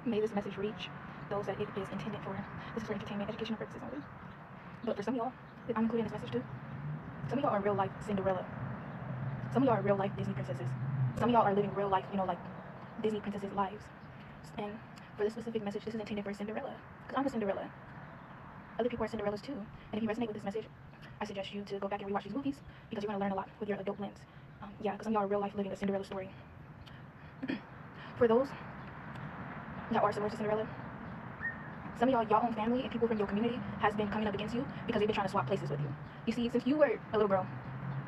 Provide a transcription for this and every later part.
may this message reach those that it is intended for. This is for entertainment, educational purposes only. But for some of y'all, I'm including this message too. Some of y'all are real life Cinderella. Some of y'all are real life Disney princesses. Some of y'all are living real life, like Disney princesses' lives. And for this specific message, this is intended for Cinderella. Because I'm a Cinderella. Other people are Cinderellas too. And if you resonate with this message, I suggest you to go back and rewatch these movies because you're going to learn a lot with your adult lens. Because some of y'all are real life living a Cinderella story. For those that are similar to Cinderella, some of y'all own family and people from your community has been coming up against you because they've been trying to swap places with you. You see, since you were a little girl,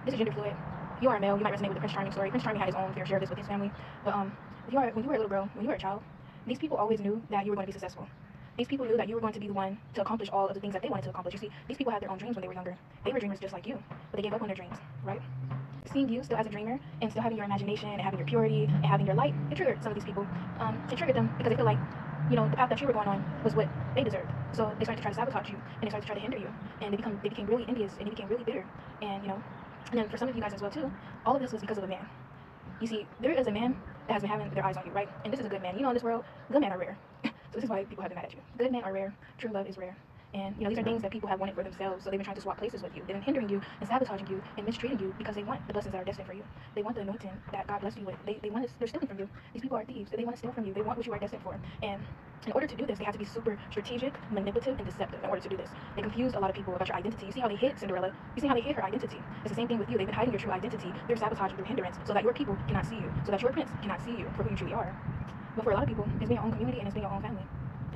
this is gender fluid. If you are a male, you might resonate with the Prince Charming story. Prince Charming had his own fair share of this with his family. But when you were a little girl, when you were a child, these people always knew that you were going to be successful. These people knew that you were going to be the one to accomplish all of the things that they wanted to accomplish. You see, these people had their own dreams when they were younger. They were dreamers just like you, but they gave up on their dreams, right? Seeing you still as a dreamer and still having your imagination and having your purity and having your light, it triggered some of these people. It triggered them because they feel like, the path that you were going on was what they deserved. So they started to try to sabotage you and they started to try to hinder you. And they became really envious and they became really bitter. And, and then for some of you guys as well too, all of this was because of a man. You see, there is a man that has been having their eyes on you, right? And this is a good man. In this world, good men are rare. So this is why people have been mad at you. Good men are rare. True love is rare. And, these are things that people have wanted for themselves, so they've been trying to swap places with you. They've been hindering you and sabotaging you and mistreating you because they want the blessings that are destined for you. They want the anointing that God blessed you with. They're stealing from you. These people are thieves. They want to steal from you. They want what you are destined for. And in order to do this, they have to be super strategic, manipulative, and deceptive in order to do this. They confused a lot of people about your identity. You see how they hid Cinderella? You see how they hid her identity? It's the same thing with you. They've been hiding your true identity. They're sabotaging through hindrance so that your people cannot see you, so that your prince cannot see you for who you truly are. But for a lot of people, it's been your own community and it's been your own family.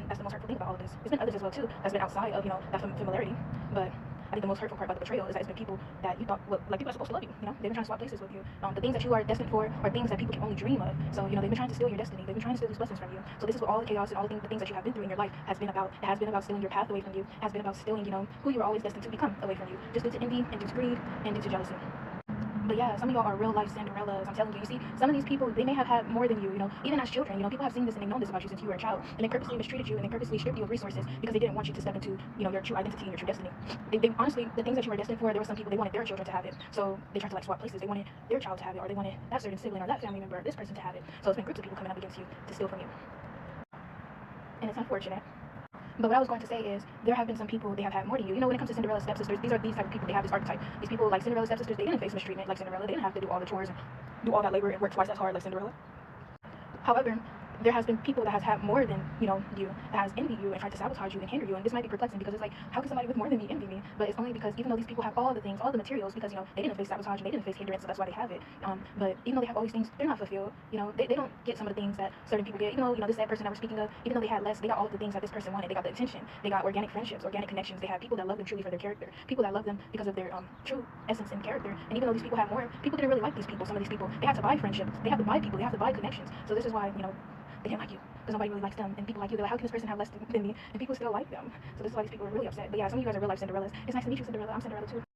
That's the most hurtful thing about all of this. It's been others as well too that's been outside of that familiarity, but I think the most hurtful part about the betrayal is that it's been people that you thought people that are supposed to love you. They've been trying to swap places with you. The things that you are destined for are things that people can only dream of. So they've been trying to steal your destiny. They've been trying to steal these blessings from you. So this is what all the chaos and all the things that you have been through in your life has been about. It has been about stealing your path away from you. It has been about stealing who you were always destined to become away from you, just due to envy and due to greed and due to jealousy. But yeah, some of y'all are real life Cinderellas. I'm telling you. You see, some of these people, they may have had more than you. Even as children, people have seen this and they've known this about you since you were a child, and they purposely mistreated you and they purposely stripped you of resources because they didn't want you to step into your true identity and your true destiny. They honestly, the things that you were destined for, there were some people they wanted their children to have it, so they tried to swap places. They wanted their child to have it, or they wanted that certain sibling or that family member or this person to have it. So it's been groups of people coming up against you to steal from you, and it's unfortunate. But what I was going to say is, there have been some people, they have had more than you. When it comes to Cinderella stepsisters, these type of people, they have this archetype. These people, like Cinderella stepsisters, they didn't face mistreatment like Cinderella. They didn't have to do all the chores and do all that labor and work twice as hard like Cinderella. However, there has been people that has had more than, you, that has envied you and tried to sabotage you and hinder you. And this might be perplexing because it's like, how can somebody with more than me envy me? But it's only because even though these people have all the things, all the materials, because, they didn't face sabotage and they didn't face hindrance, so that's why they have it. But even though they have all these things, they're not fulfilled. They don't get some of the things that certain people get. This that person that we're speaking of, even though they had less, they got all of the things that this person wanted. They got the attention. They got organic friendships, organic connections. They have people that love them truly for their character. People that love them because of their true essence and character. And even though these people have more, people didn't really like these people. Some of these people, they have to buy friendships. They have to buy people. They have to buy connections. So this is why, they didn't like you, because nobody really likes them, and people like you, they're like, how can this person have less than me, and people still like them. So this is why these people are really upset. But yeah, some of you guys are real life Cinderellas. It's nice to meet you, Cinderella. I'm Cinderella too.